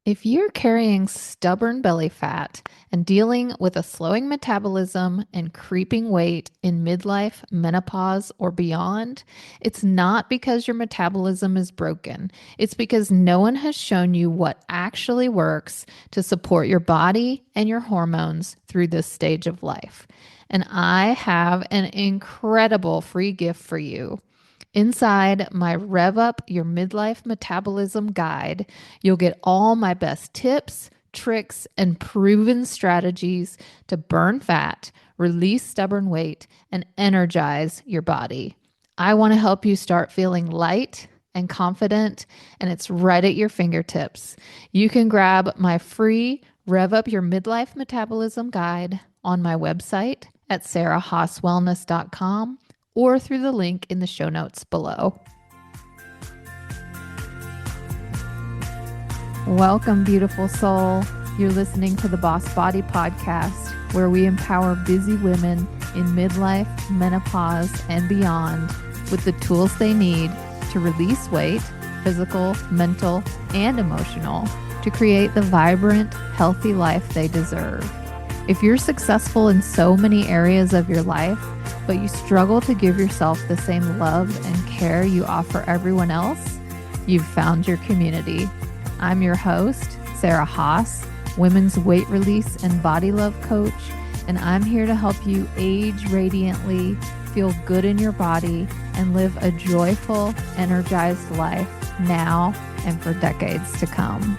If you're carrying stubborn belly fat and dealing with a slowing metabolism and creeping weight in midlife, menopause, or beyond, it's not because your metabolism is broken. It's because no one has shown you what actually works to support your body and your hormones through this stage of life. And I have an incredible free gift for you. Inside my Rev Up Your Midlife Metabolism Guide, you'll get all my best tips, tricks, and proven strategies to burn fat, release stubborn weight, and energize your body. I want to help you start feeling light and confident, and it's right at your fingertips. You can grab my free Rev Up Your Midlife Metabolism Guide on my website at sarahhaaswellness.com or through the link in the show notes below. Welcome, beautiful soul. You're listening to the Boss Body Podcast, where we empower busy women in midlife, menopause, and beyond with the tools they need to release weight, physical, mental, and emotional, to create the vibrant, healthy life they deserve. If you're successful in so many areas of your life, but you struggle to give yourself the same love and care you offer everyone else, you've found your community. I'm your host, Sarah Haas, women's weight release and body love coach, and I'm here to help you age radiantly, feel good in your body, and live a joyful, energized life now and for decades to come.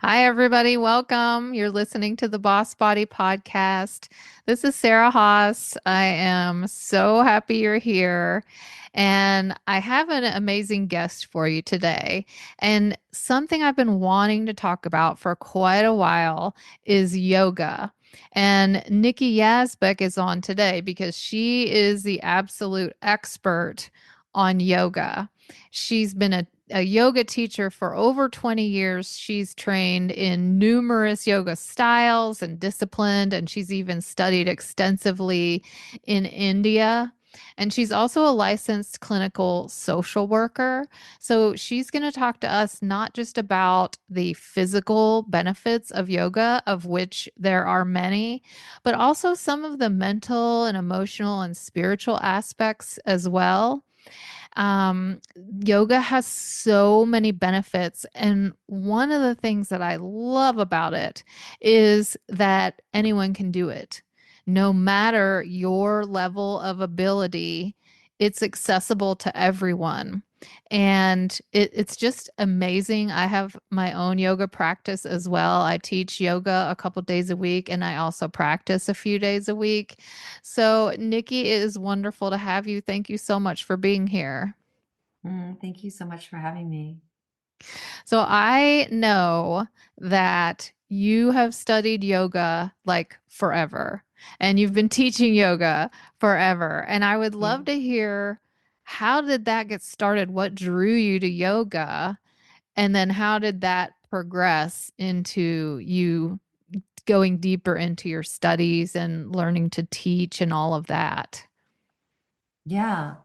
Hi, everybody. Welcome. You're listening to the Boss Body Podcast. This is Sarah Haas. I am so happy you're here. And I have an amazing guest for you today. And something I've been wanting to talk about for quite a while is yoga. And Nicky Yazbeck is on today because she is the absolute expert on yoga. She's been a yoga teacher for over 20 years. She's trained in numerous yoga styles and disciplined, and she's even studied extensively in India. And she's also a licensed clinical social worker. So she's going to talk to us not just about the physical benefits of yoga, of which there are many, but also some of the mental and emotional and spiritual aspects as well. Um, Yoga has so many benefits. And one of the things that I love about it is that anyone can do it. No matter your level of ability, it's accessible to everyone. And it's just amazing. I have my own yoga practice as well. I teach yoga a couple days a week, and I also practice a few days a week. So, Nikki, it is wonderful to have you. Thank you so much for being here. Thank you so much for having me. So, I know that you have studied yoga like forever and you've been teaching yoga forever. And I would Yeah. love to hear, how did that get started? What drew you to yoga? And then how did that progress into you going deeper into your studies and learning to teach and all of that? Yeah.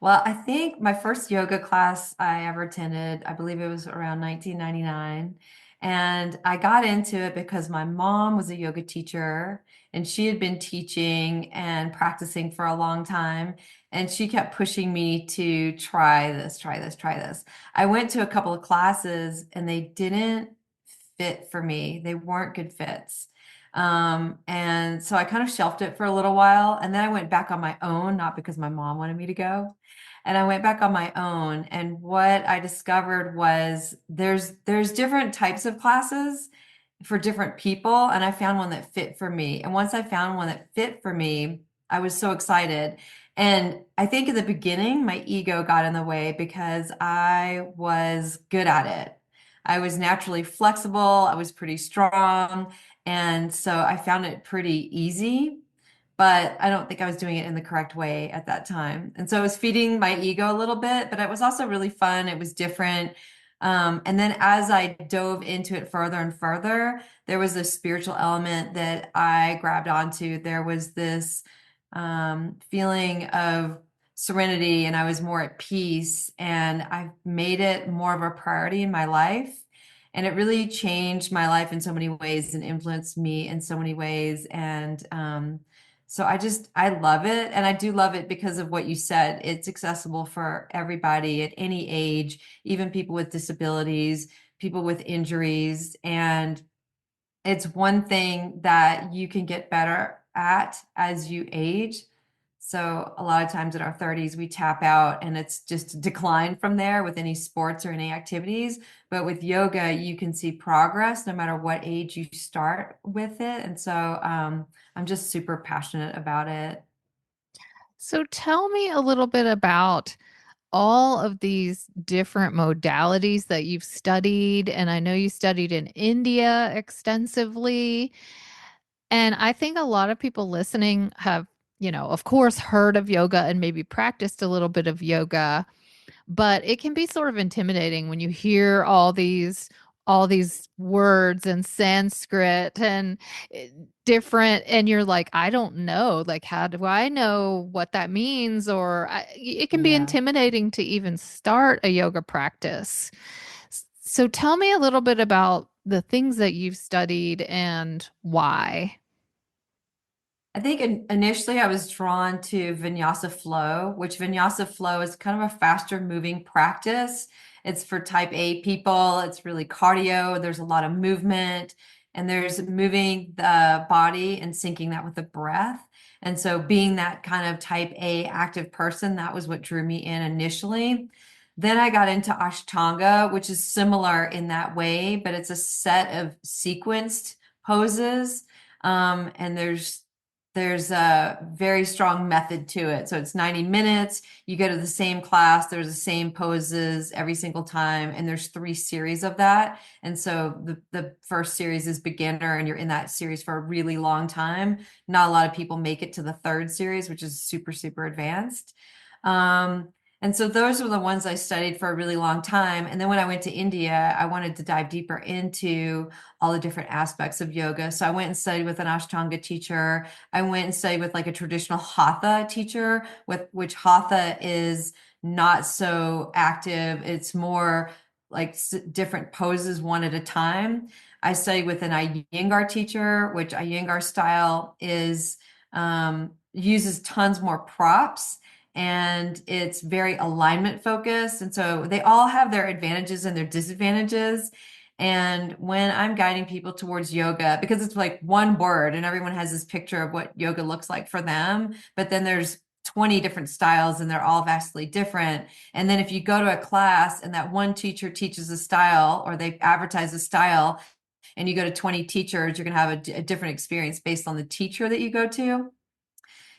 Well, I think my first yoga class I ever attended, I believe it was around 1999. And I got into it because my mom was a yoga teacher and she had been teaching and practicing for a long time. And she kept pushing me to try this, try this, try this. I went to a couple of classes and they didn't fit for me. They weren't good fits. And so I kind of shelved it for a little while. And then I went back on my own, not because my mom wanted me to go. And I went back on my own. And what I discovered was there's different types of classes for different people. And I found one that fit for me. And once I found one that fit for me, I was so excited. And I think in the beginning, my ego got in the way because I was good at it. I was naturally flexible. I was pretty strong. And so I found it pretty easy, but I don't think I was doing it in the correct way at that time. And so it was feeding my ego a little bit, but it was also really fun. It was different. And then as I dove into it further and further, there was this spiritual element that I grabbed onto. There was this feeling of serenity, and I was more at peace, and I've made it more of a priority in my life. And it really changed my life in so many ways and influenced me in so many ways. And so I love it. And I do love it because of what you said. It's accessible for everybody at any age, even people with disabilities, people with injuries. And it's one thing that you can get better at as you age. So a lot of times in our 30s, we tap out and it's just a decline from there with any sports or any activities. But with yoga, you can see progress no matter what age you start with it. And so I'm just super passionate about it. So tell me a little bit about all of these different modalities that you've studied. And I know you studied in India extensively. And I think a lot of people listening have, of course, heard of yoga and maybe practiced a little bit of yoga, but it can be sort of intimidating when you hear all these words in Sanskrit and different, and you're like, I don't know, like, how do I know what that means? Or it can be Yeah. intimidating to even start a yoga practice. So tell me a little bit about the things that you've studied and why. I think initially I was drawn to Vinyasa Flow, which Vinyasa Flow is kind of a faster moving practice. It's for type A people. It's really cardio. There's a lot of movement and there's moving the body and syncing that with the breath. And so being that kind of type A active person, that was what drew me in initially. Then I got into Ashtanga, which is similar in that way, but it's a set of sequenced poses. And there's a very strong method to it. So it's 90 minutes. You go to the same class. There's the same poses every single time. And there's 3 series of that. And so the first series is beginner and you're in that series for a really long time. Not a lot of people make it to the third series, which is super, super advanced. Um, and so those were the ones I studied for a really long time. And then when I went to India, I wanted to dive deeper into all the different aspects of yoga. So I went and studied with an Ashtanga teacher. I went and studied with like a traditional hatha teacher, with which hatha is not so active. It's more like different poses one at a time. I studied with an Iyengar teacher, which Iyengar style is uses tons more props and it's very alignment focused. And so they all have their advantages and their disadvantages. And when I'm guiding people towards yoga, because it's like one word and everyone has this picture of what yoga looks like for them, but then there's 20 different styles and they're all vastly different. And then if you go to a class and that one teacher teaches a style or they advertise a style and you go to 20 teachers, you're going to have a different experience based on the teacher that you go to.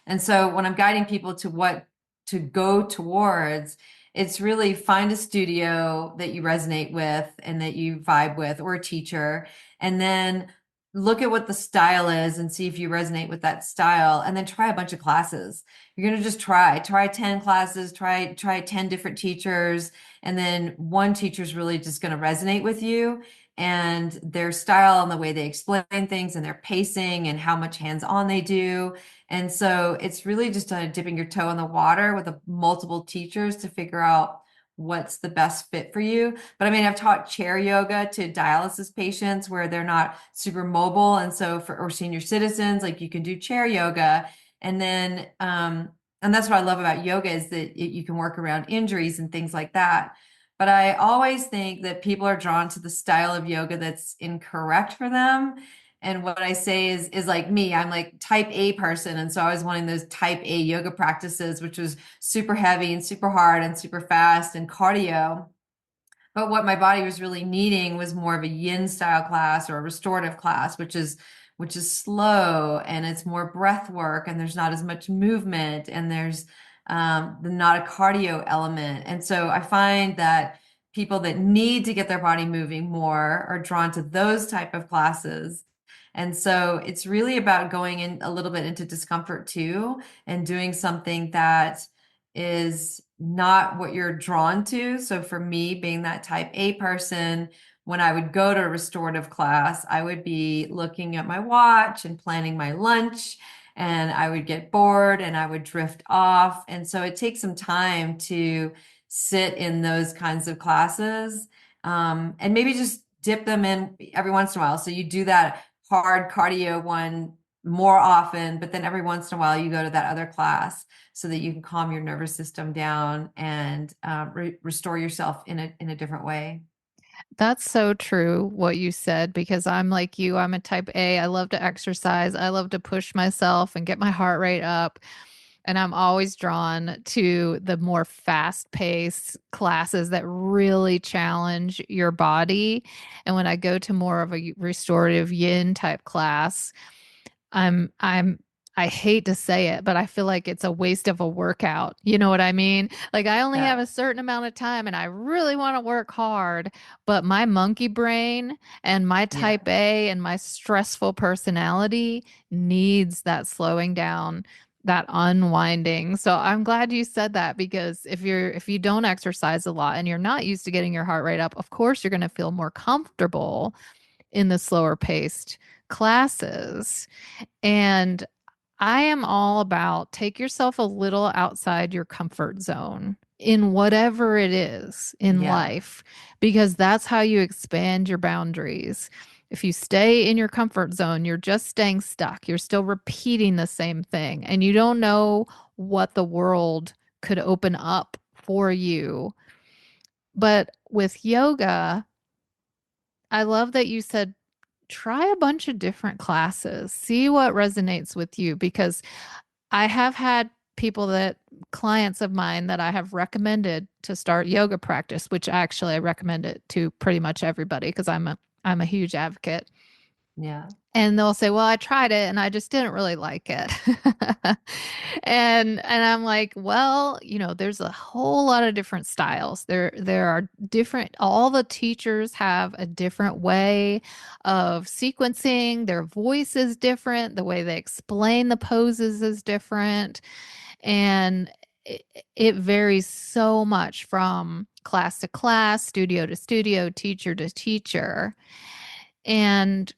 And so when I'm guiding people to what to go towards, it's really find a studio that you resonate with and that you vibe with, or a teacher, and then look at what the style is and see if you resonate with that style, and then try a bunch of classes. You're going to just try 10 classes, try 10 different teachers, and then one teacher's really just going to resonate with you and their style and the way they explain things and their pacing and how much hands-on they do. And so it's really just dipping your toe in the water with multiple teachers to figure out what's the best fit for you. But I mean, I've taught chair yoga to dialysis patients where they're not super mobile. And so or senior citizens, like you can do chair yoga. And then, and that's what I love about yoga is that you can work around injuries and things like that. But I always think that people are drawn to the style of yoga that's incorrect for them. And what I say is like me, I'm like type A person. And so I was wanting those type A yoga practices, which was super heavy and super hard and super fast and cardio. But what my body was really needing was more of a yin style class or a restorative class, which is slow and it's more breath work and there's not as much movement and there's not a cardio element. And so I find that people that need to get their body moving more are drawn to those type of classes. And so it's really about going in a little bit into discomfort too and doing something that is not what you're drawn to. So for me, being that type A person, when I would go to a restorative class, I would be looking at my watch and planning my lunch, and I would get bored and I would drift off. And so it takes some time to sit in those kinds of classes, and maybe just dip them in every once in a while. So you do that hard cardio one more often, but then every once in a while you go to that other class so that you can calm your nervous system down and restore yourself in a different way. That's so true what you said because I'm like you. I'm a type A. I love to exercise. I love to push myself and get my heart rate up. And I'm always drawn to the more fast paced classes that really challenge your body. And when I go to more of a restorative yin type class, I'm I hate to say it, but I feel like it's a waste of a workout. You know what I mean? Like I only have Yeah. a certain amount of time and I really want to work hard, but my monkey brain and my Yeah. type A and my stressful personality needs that slowing down, that unwinding. So I'm glad you said that because if you don't exercise a lot and you're not used to getting your heart rate up, of course you're going to feel more comfortable in the slower paced classes. And I am all about take yourself a little outside your comfort zone in whatever it is in Yeah. life, because that's how you expand your boundaries. If you stay in your comfort zone, you're just staying stuck. You're still repeating the same thing, and you don't know what the world could open up for you. But with yoga, I love that you said try a bunch of different classes, see what resonates with you, because I have had people that clients of mine that I have recommended to start yoga practice, which actually I recommend it to pretty much everybody because I'm a huge advocate. Yeah. And they'll say, "Well, I tried it and I just didn't really like it." And I'm like, "Well, you know, there's a whole lot of different styles. There are different all the teachers have a different way of sequencing. Their voice is different, the way they explain the poses is different, and it, it varies so much from class to class, studio to studio, teacher to teacher." And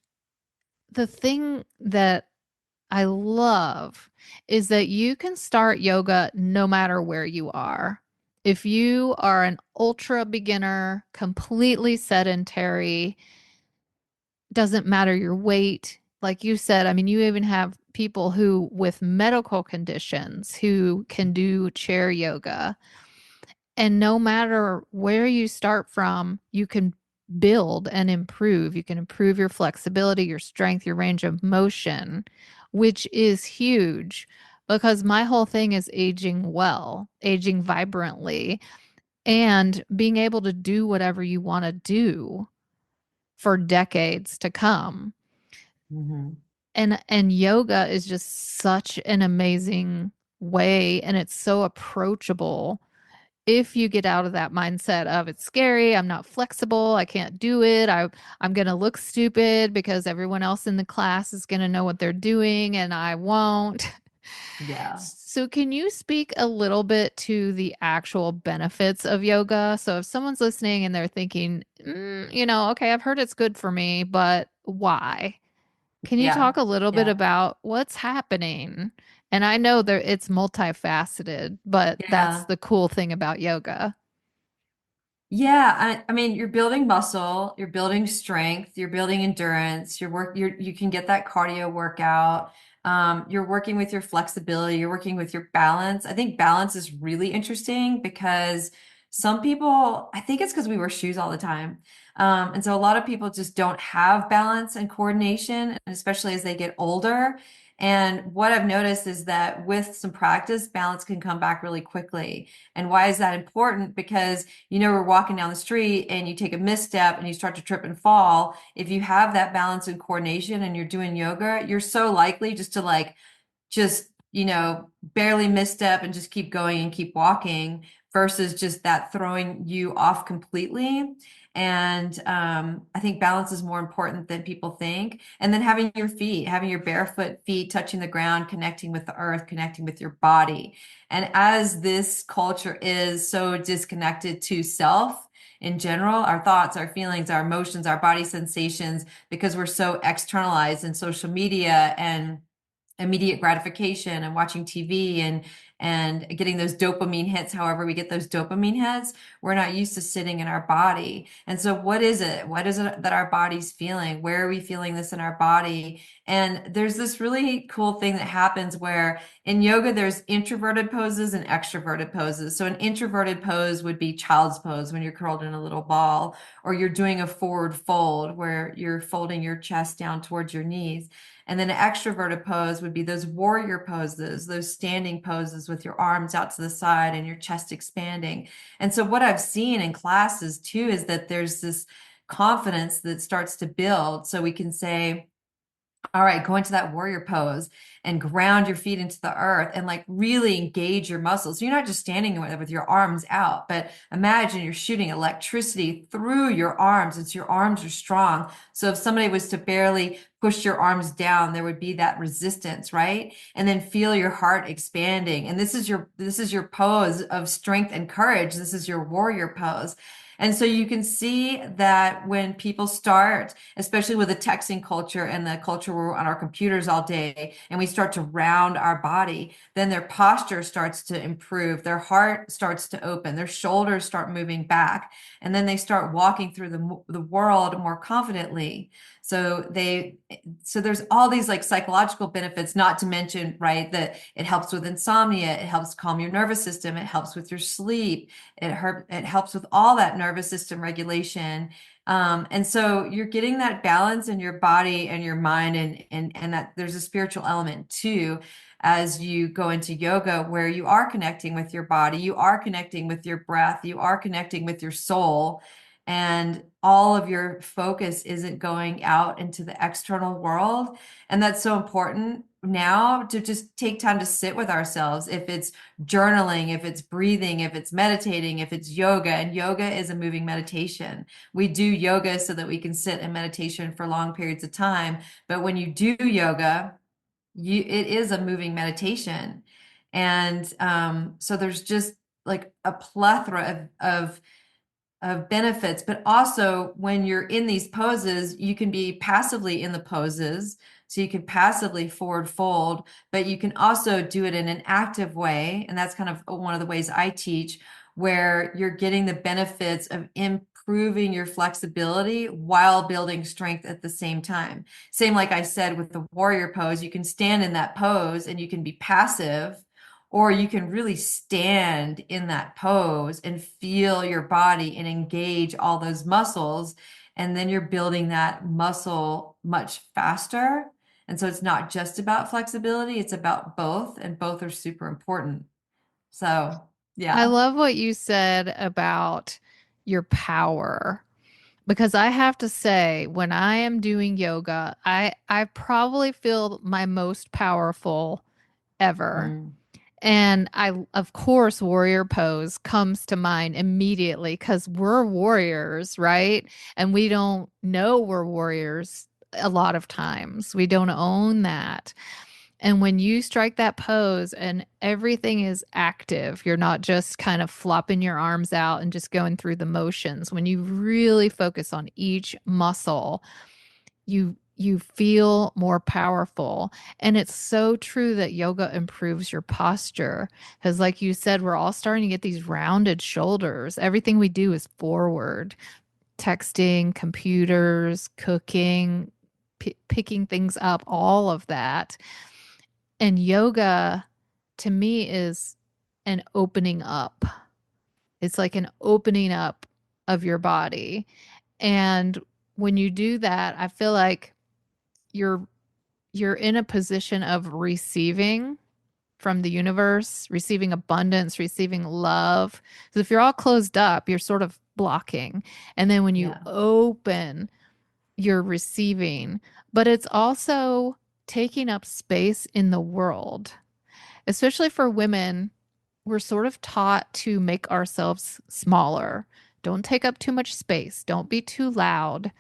the thing that I love is that you can start yoga no matter where you are. If you are an ultra beginner, completely sedentary, doesn't matter your weight. Like you said, I mean, you even have people who with medical conditions who can do chair yoga. And no matter where you start from, you can build and improve. You can improve your flexibility, your strength, your range of motion, which is huge because my whole thing is aging well, aging vibrantly, and being able to do whatever you want to do for decades to come. Hmm. And yoga is just such an amazing way and it's so approachable if you get out of that mindset of it's scary, I'm not flexible, I can't do it, I'm going to look stupid because everyone else in the class is going to know what they're doing and I won't. Yeah. So can you speak a little bit to the actual benefits of yoga? So if someone's listening and they're thinking, you know, okay, I've heard it's good for me, but why? Can you Yeah. talk a little bit Yeah. about what's happening? And I know that it's multifaceted, but that's Yeah. the cool thing about yoga. Yeah, I mean, you're building muscle, you're building strength, you're building endurance, you can get that cardio workout. You're working with your flexibility, you're working with your balance. I think balance is really interesting because some people, I think it's because we wear shoes all the time. And so a lot of people just don't have balance and coordination, and especially as they get older. And what I've noticed is that with some practice, balance can come back really quickly. And why is that important? Because we're walking down the street and you take a misstep and you start to trip and fall. If you have that balance and coordination and you're doing yoga, you're so likely just to barely misstep and just keep going and keep walking versus just that throwing you off completely. And I think balance is more important than people think. And then having your barefoot feet touching the ground, connecting with the earth, connecting with your body. And as this culture is so disconnected to self in general, our thoughts, our feelings, our emotions, our body sensations, because we're so externalized in social media and immediate gratification and watching TV and getting those dopamine hits. However, we get those dopamine hits, we're not used to sitting in our body. And so, what is it? What is it that our body's feeling? Where are we feeling this in our body? And there's this really cool thing that happens where in yoga, there's introverted poses and extroverted poses. So, an introverted pose would be child's pose when you're curled in a little ball, or you're doing a forward fold where you're folding your chest down towards your knees. And then an extroverted pose would be those warrior poses, those standing poses with your arms out to the side and your chest expanding. And so, what I've seen in classes too is that there's this confidence that starts to build. So, we can say, all right, go into that warrior pose and ground your feet into the earth and like really engage your muscles. So you're not just standing with your arms out, but imagine you're shooting electricity through your arms. It's your arms are strong. So if somebody was to barely push your arms down, there would be that resistance, right? And then feel your heart expanding. And this is your pose of strength and courage. This is your warrior pose. And so you can see that when people start, especially with the texting culture and the culture where we're on our computers all day, and we start to round our body, then their posture starts to improve. Their heart starts to open. Their shoulders start moving back. And then they start walking through the world more confidently. So there's all these like psychological benefits, not to mention, right, that it helps with insomnia, it helps calm your nervous system, it helps with your sleep, it helps with all that nervous system regulation. And so you're getting that balance in your body and your mind, and that there's a spiritual element too as you go into yoga where you are connecting with your body, you are connecting with your breath, you are connecting with your soul, and all of your focus isn't going out into the external world. And that's so important now to just take time to sit with ourselves. If it's journaling, if it's breathing, if it's meditating, if it's yoga, and yoga is a moving meditation. We do yoga so that we can sit in meditation for long periods of time. But when you do yoga, it is a moving meditation. And so there's just like a plethora of benefits, but also when you're in these poses, you can be passively in the poses. So you can passively forward fold, but you can also do it in an active way. And that's kind of one of the ways I teach, where you're getting the benefits of improving your flexibility while building strength at the same time. Same like I said with the warrior pose, you can stand in that pose and you can be passive, or you can really stand in that pose and feel your body and engage all those muscles. And then you're building that muscle much faster. And so it's not just about flexibility, it's about both, and both are super important. So, I yeah. love what you said about your power because I have to say when I am doing yoga, I probably feel my most powerful ever. Mm, And of course, warrior pose comes to mind immediately because we're warriors, right? And we don't know we're warriors a lot of times. We don't own that. And when you strike that pose and everything is active, you're not just kind of flopping your arms out and just going through the motions. When you really focus on each muscle, you feel more powerful. And it's so true that yoga improves your posture because like you said, we're all starting to get these rounded shoulders. Everything we do is forward. Texting, computers, cooking, picking things up, all of that. And yoga to me is an opening up. It's like an opening up of your body. And when you do that, I feel like you're you're in a position of receiving from the universe, receiving abundance, receiving love. Because if you're all closed up, you're sort of blocking. And then when you yeah. open, you're receiving. But it's also taking up space in the world, especially for women. We're sort of taught to make ourselves smaller. Don't take up too much space. Don't be too loud,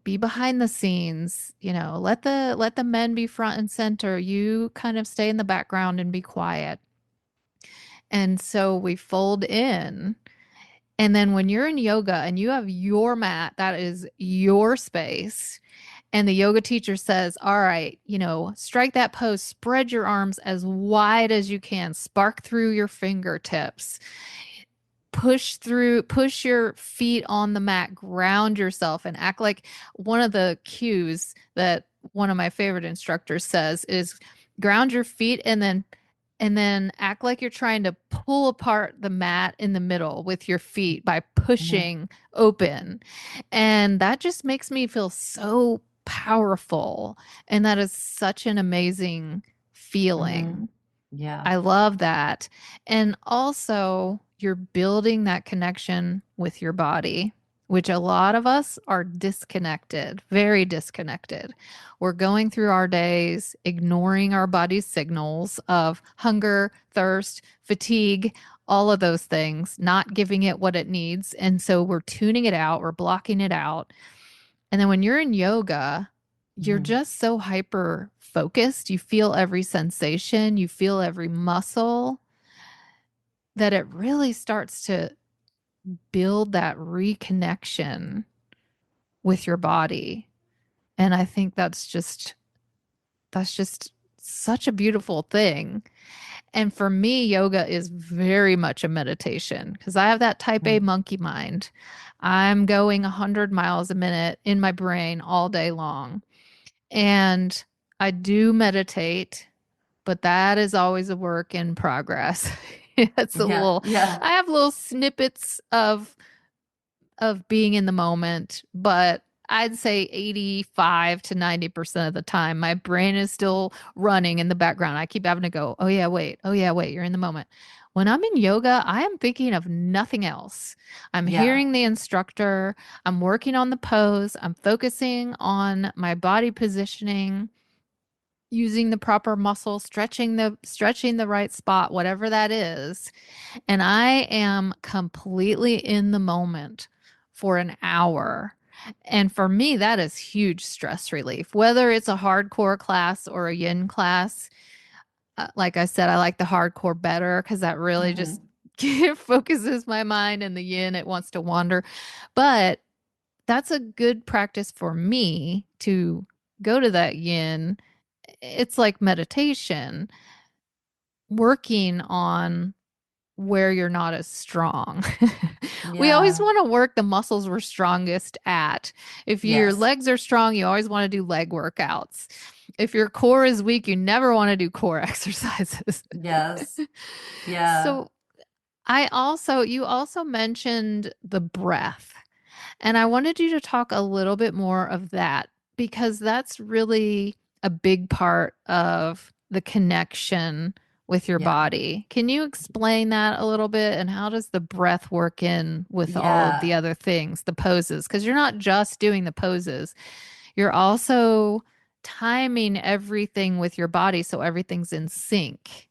be behind the scenes, let the men be front and center. You kind of stay in the background and be quiet. And so we fold in. And then when you're in yoga and you have your mat, that is your space. And the yoga teacher says, all right, strike that pose, spread your arms as wide as you can, spark through your fingertips, push your feet on the mat, ground yourself, and act like one of the cues that one of my favorite instructors says is ground your feet and then act like you're trying to pull apart the mat in the middle with your feet by Mhm. pushing open. And that just makes me feel so powerful. And that is such an amazing Mhm. feeling. Yeah. I love that. And also, you're building that connection with your body, which a lot of us are disconnected, very disconnected. We're going through our days, ignoring our body's signals of hunger, thirst, fatigue, all of those things, not giving it what it needs. And so we're tuning it out, we're blocking it out. And then when you're in yoga, you're Mhm. just so hyper focused. You feel every sensation, you feel every muscle that it really starts to build that reconnection with your body. And I think that's just such a beautiful thing. And for me, yoga is very much a meditation because I have that type A Mhm. monkey mind. I'm going 100 miles a minute in my brain all day long. And I do meditate, but that is always a work in progress. It's a Yeah. little, Yeah. I have little snippets of being in the moment, but I'd say 85 to 90% of the time, my brain is still running in the background. I keep having to go, oh, yeah, wait. Oh, yeah, wait. You're in the moment. When I'm in yoga, I am thinking of nothing else. I'm Yeah. hearing the instructor. I'm working on the pose. I'm focusing on my body positioning, using the proper muscle, stretching the right spot, whatever that is. And I am completely in the moment for an hour. And for me, that is huge stress relief. Whether it's a hardcore class or a yin class, like I said, I like the hardcore better because that really just Mhm. focuses my mind, and the yin, it wants to wander. But that's a good practice for me to go to that yin. It's like meditation, working on where you're not as strong. We always Yeah. want to work the muscles we're strongest at. If your Yes. legs are strong, you always want to do leg workouts. If your core is weak, you never want to do core exercises. Yes. Yeah. So, you also mentioned the breath. And I wanted you to talk a little bit more of that because that's really a big part of the connection with your Yeah. body. Can you explain that a little bit? And how does the breath work in with all of the Yeah. other things, the poses? Because you're not just doing the poses, you're also timing everything with your body so everything's in sync.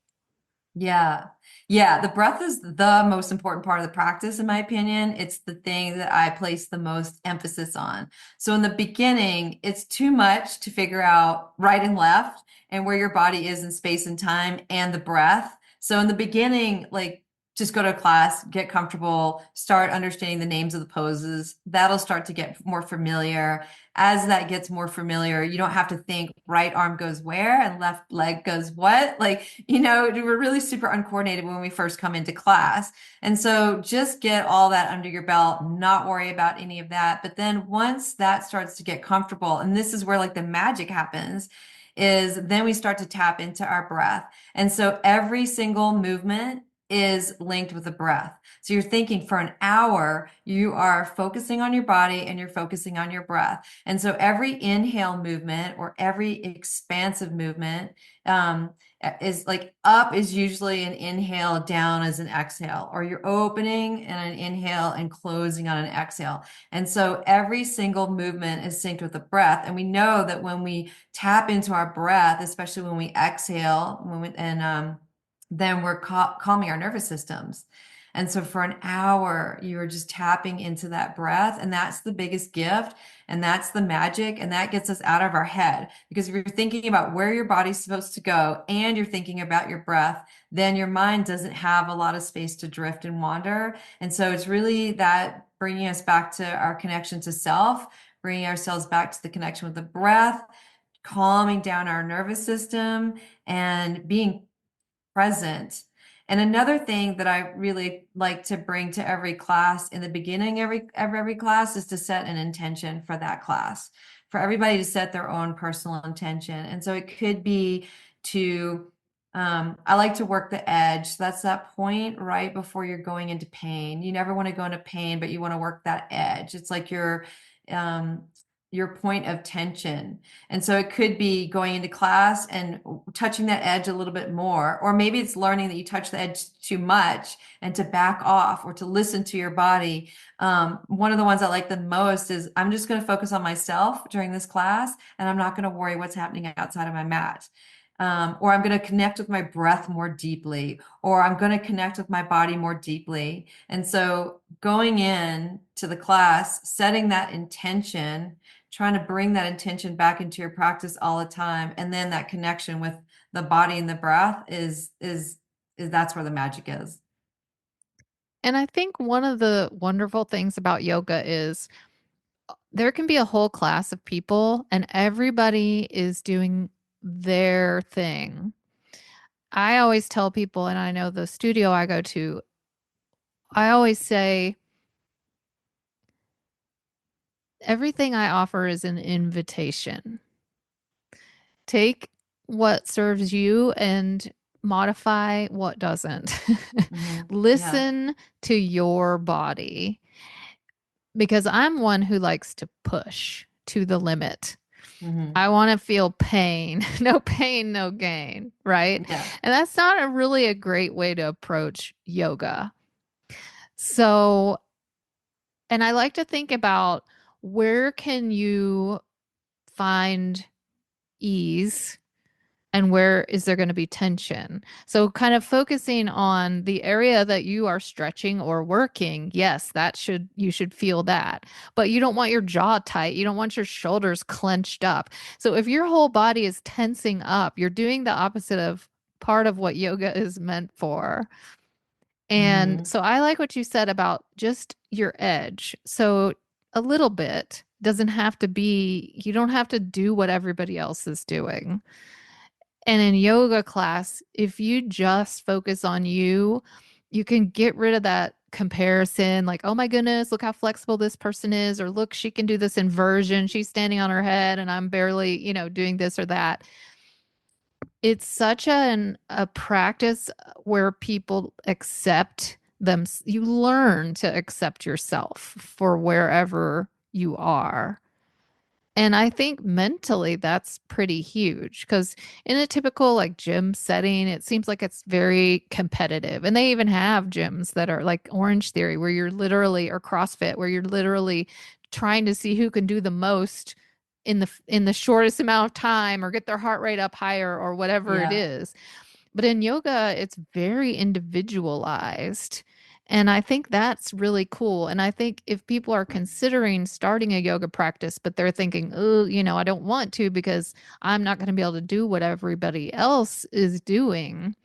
Yeah. Yeah. The breath is the most important part of the practice, in my opinion. It's the thing that I place the most emphasis on. So in the beginning, it's too much to figure out right and left and where your body is in space and time and the breath. So in the beginning, like just go to class, get comfortable, start understanding the names of the poses. That'll start to get more familiar. As that gets more familiar, you don't have to think right arm goes where and left leg goes what. Like, we're really super uncoordinated when we first come into class. And so just get all that under your belt, not worry about any of that. But then once that starts to get comfortable, and this is where like the magic happens, is then we start to tap into our breath. And so every single movement is linked with the breath. So you're thinking for an hour, you are focusing on your body and you're focusing on your breath. And so every inhale movement or every expansive movement is like up is usually an inhale, down is an exhale, or you're opening and an inhale and closing on an exhale. And so every single movement is synced with the breath. And we know that when we tap into our breath, especially when we exhale, then we're calming our nervous systems. And so for an hour, you're just tapping into that breath. And that's the biggest gift. And that's the magic. And that gets us out of our head. Because if you're thinking about where your body's supposed to go and you're thinking about your breath, then your mind doesn't have a lot of space to drift and wander. And so it's really that bringing us back to our connection to self, bringing ourselves back to the connection with the breath, calming down our nervous system, and being present. And another thing that I really like to bring to every class in the beginning of every class is to set an intention for that class, for everybody to set their own personal intention. And so it could be to, I like to work the edge. That's that point right before you're going into pain. You never want to go into pain, but you want to work that edge. It's like um, your point of tension. And so it could be going into class and touching that edge a little bit more, or maybe it's learning that you touch the edge too much and to back off or to listen to your body. One of the ones I like the most is I'm just going to focus on myself during this class and I'm not going to worry what's happening outside of my mat. Or I'm going to connect with my breath more deeply, or I'm going to connect with my body more deeply. And so going in to the class, setting that intention, trying to bring that intention back into your practice all the time, and then that connection with the body and the breath is that's where the magic is. And I think one of the wonderful things about yoga is there can be a whole class of people and everybody is doing their thing. I always tell people, and I know the studio I go to, I always say everything I offer is an invitation. Take what serves you and modify what doesn't. Yeah. Listen to your body because I'm one who likes to push to the limit. Hmm. I want to feel pain. No pain, no gain, right? Yeah. And that's not really a great way to approach yoga. So, and I like to think about where can you find ease and where is there going to be tension? So kind of focusing on the area that you are stretching or working. Yes, that should you should feel that. But you don't want your jaw tight. You don't want your shoulders clenched up. So if your whole body is tensing up, you're doing the opposite of part of what yoga is meant for. And Hmm. so I like what you said about just your edge. So a little bit doesn't have to be, you don't have to do what everybody else is doing. And in yoga class, if you just focus on you, you can get rid of that comparison like, oh my goodness, look how flexible this person is, or look, she can do this inversion. She's standing on her head and I'm barely, doing this or that. It's such a practice where people accept them. You learn to accept yourself for wherever you are. And I think mentally that's pretty huge because in a typical like gym setting, it seems like it's very competitive. And they even have gyms that are like Orange Theory, where you're literally, or CrossFit, where you're literally trying to see who can do the most in the shortest amount of time or get their heart rate up higher or whatever it Yeah. is. But in yoga, it's very individualized. And I think that's really cool. And I think if people are considering starting a yoga practice, but they're thinking, oh, I don't want to because I'm not going to be able to do what everybody else is doing,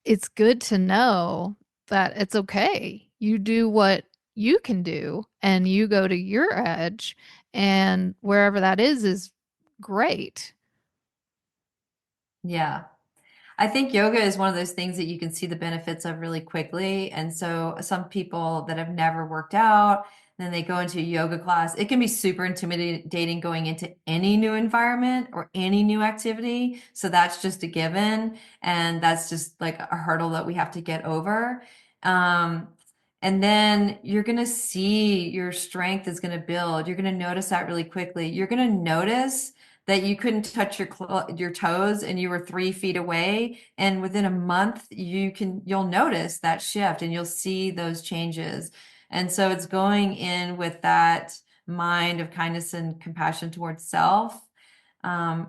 it's good to know that it's okay. You do what you can do and you go to your edge, and wherever that is great. Yeah. I think yoga is one of those things that you can see the benefits of really quickly. And so some people that have never worked out, then they go into a yoga class. It can be super intimidating going into any new environment or any new activity. So that's just a given. And that's just like a hurdle that we have to get over. Um, and then you're going to see your strength is going to build. You're going to notice that really quickly. You're going to notice that you couldn't touch your toes and you were 3 feet away. And within a month, you'll notice that shift and you'll see those changes. And so it's going in with that mind of kindness and compassion towards self,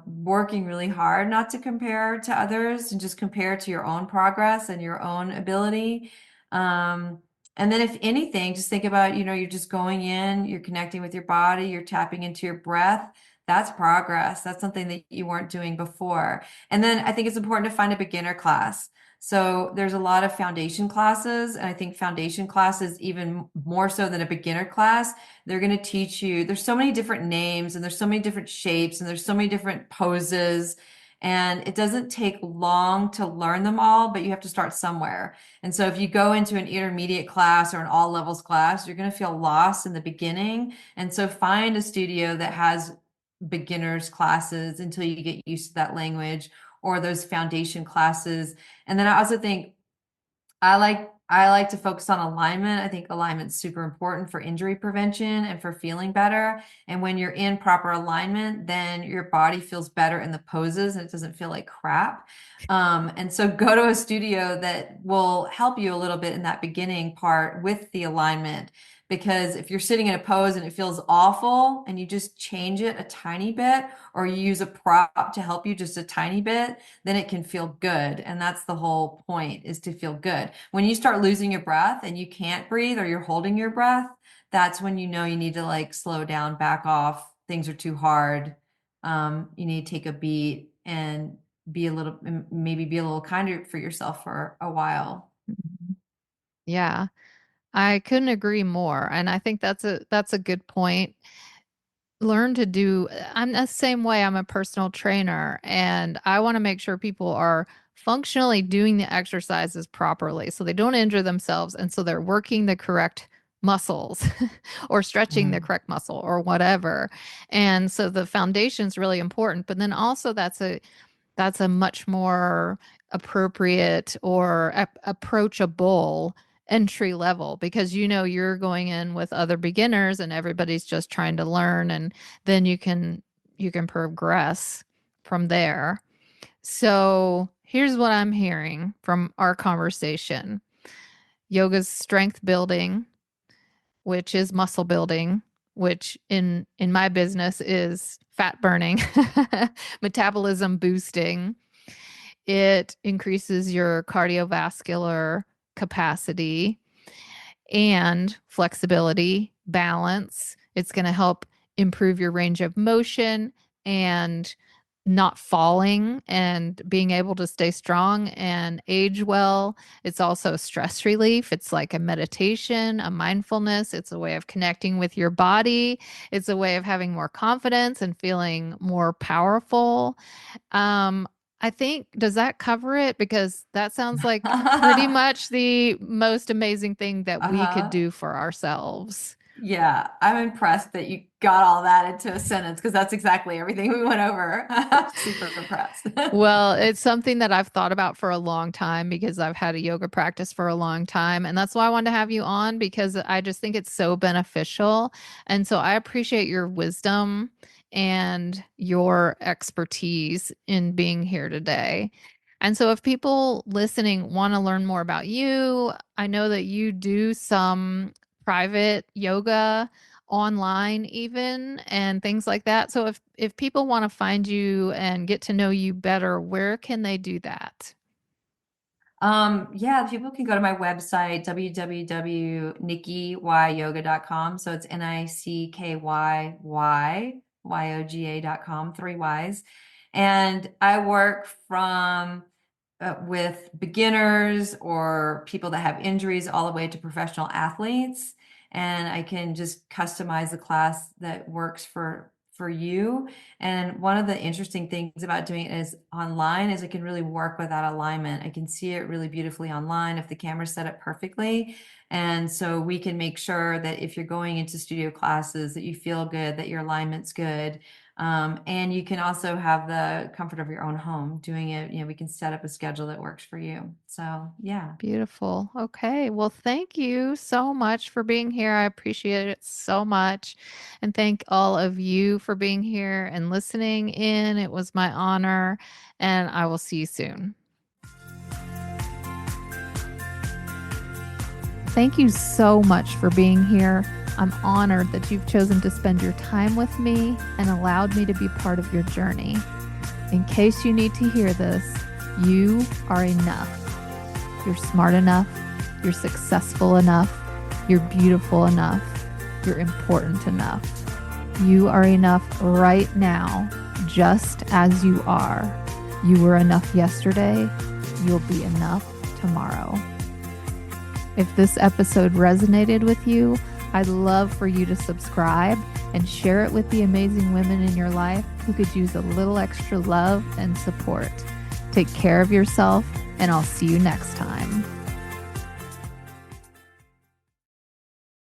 working really hard not to compare to others and just compare to your own progress and your own ability. Um, and then if anything, just think about, you're just going in, you're connecting with your body, you're tapping into your breath. That's progress. That's something that you weren't doing before. And then I think it's important to find a beginner class. So there's a lot of foundation classes, and I think foundation classes, even more so than a beginner class, they're going to teach you. There's so many different names, and there's so many different shapes, and there's so many different poses. And it doesn't take long to learn them all, but you have to start somewhere. And so if you go into an intermediate class or an all levels class, you're going to feel lost in the beginning. And so find a studio that has beginners classes until you get used to that language, or those foundation classes. And then I also think I like to focus on alignment. I think alignment's super important for injury prevention and for feeling better. And when you're in proper alignment, then your body feels better in the poses and it doesn't feel like crap. And so go to a studio that will help you a little bit in that beginning part with the alignment. Because if you're sitting in a pose and it feels awful and you just change it a tiny bit, or you use a prop to help you just a tiny bit, then it can feel good. And that's the whole point, is to feel good. When you start losing your breath and you can't breathe, or you're holding your breath, that's when you know you need to like slow down, back off. Things are too hard. You need to take a beat and maybe be a little kinder for yourself for a while. Yeah, I couldn't agree more. And I think that's a good point. Learn to do, I'm the same way. I'm a personal trainer and I want to make sure people are functionally doing the exercises properly so they don't injure themselves, and so they're working the correct muscles or stretching the Mhm. correct muscle or whatever. And so the foundation is really important, but then also that's a much more appropriate or approachable entry level, because you're going in with other beginners and everybody's just trying to learn, and then you can progress from there. So here's what I'm hearing from our conversation: yoga's strength building, which is muscle building, which in my business is fat burning, metabolism boosting. It increases your cardiovascular capacity and flexibility, balance. It's going to help improve your range of motion and not falling and being able to stay strong and age well. It's also stress relief. It's like a meditation, a mindfulness. It's a way of connecting with your body. It's a way of having more confidence and feeling more powerful. Um, I think, does that cover it? Because that sounds like pretty much the most amazing thing that we could Uh-huh. do for ourselves. Yeah, I'm impressed that you got all that into a sentence, because that's exactly everything we went over. I'm super impressed. Well, it's something that I've thought about for a long time because I've had a yoga practice for a long time. And that's why I wanted to have you on, because I just think it's so beneficial. And so I appreciate your wisdom and your expertise in being here today. And so if people listening want to learn more about you, I know that you do some private yoga online even and things like that. So if people want to find you and get to know you better, where can they do that? Yeah, people can go to my website, www.nickyyoga.com. So it's NICKYYYOGA.com, three Y's. And I work with beginners or people that have injuries all the way to professional athletes. And I can just customize the class that works for you. And one of the interesting things about doing it is online is I can really work with that alignment. I can see it really beautifully online if the camera's set up perfectly. And so we can make sure that if you're going into studio classes, that you feel good, that your alignment's good. And you can also have the comfort of your own home doing it. We can set up a schedule that works for you. So, yeah. Beautiful. Okay. Well, thank you so much for being here. I appreciate it so much. And thank all of you for being here and listening in. It was my honor, and I will see you soon. Thank you so much for being here. I'm honored that you've chosen to spend your time with me and allowed me to be part of your journey. In case you need to hear this, you are enough. You're smart enough. You're successful enough. You're beautiful enough. You're important enough. You are enough right now, just as you are. You were enough yesterday. You'll be enough tomorrow. If this episode resonated with you, I'd love for you to subscribe and share it with the amazing women in your life who could use a little extra love and support. Take care of yourself, and I'll see you next time.